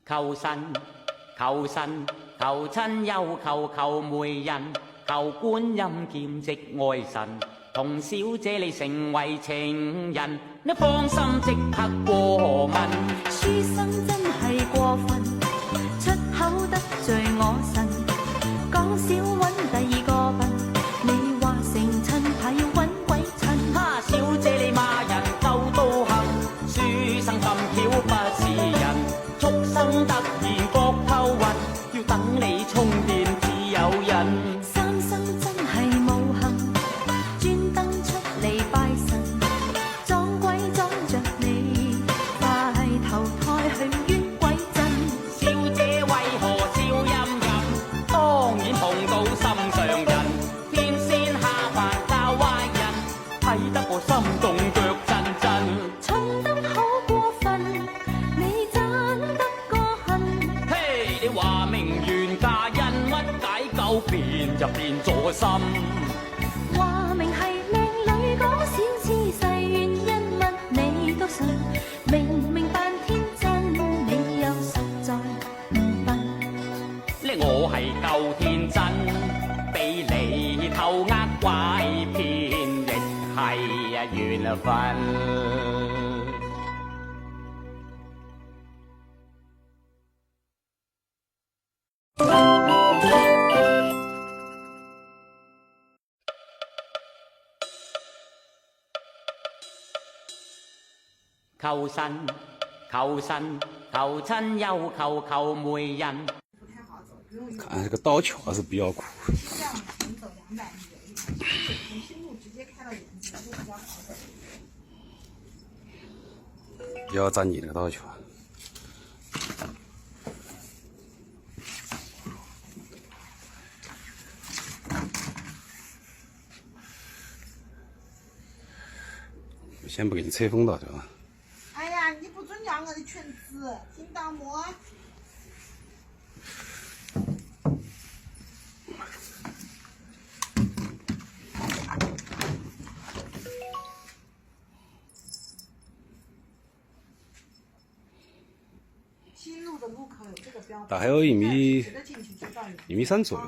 求神求神求親又求媒人，求觀音兼職愛神，同小姐你成為情人，你放心即刻過問。書生真係過分，出口得罪我神，講少揾第二個笨，你話成親怕要揾鬼襯。哈，小姐你罵人夠刀行，書生咁巧不是人，畜生突然覺頭暈，要等你充電至有癮。三生真係無幸，專登出嚟拜神，撞鬼撞着你，快投胎去冤鬼陣。小姐為何笑吟吟？當然碰到心上人，天仙下凡教壞人，睇得我心動腳震震。重得好過分，你真得個恨。嘿，你話明冤家人屈解救變就變咗心。話明係靚女講小姿勢，原因乜你都信，明明扮天真，你又實在唔笨。呢我係夠天真，俾你偷呃拐騙，亦係啊緣分。求神求神求親又求媒人。看这个倒桥是比较酷。这样能走200米，从新路直接开到延吉就比较好走。比较占地这个倒桥。先不给你吹风到对吧？哎呀，你不准要我的裙子，听到没？新路的路口有这个标志，大概有1米直着进去就到了。 1.3米左右。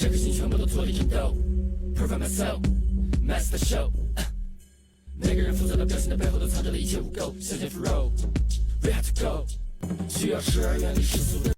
这个心全部都做一战斗 ，Prove myself, master show。每个人复杂的表现的背后都藏着的一切污垢，相见 for road, we have to go。需要12远离世俗的。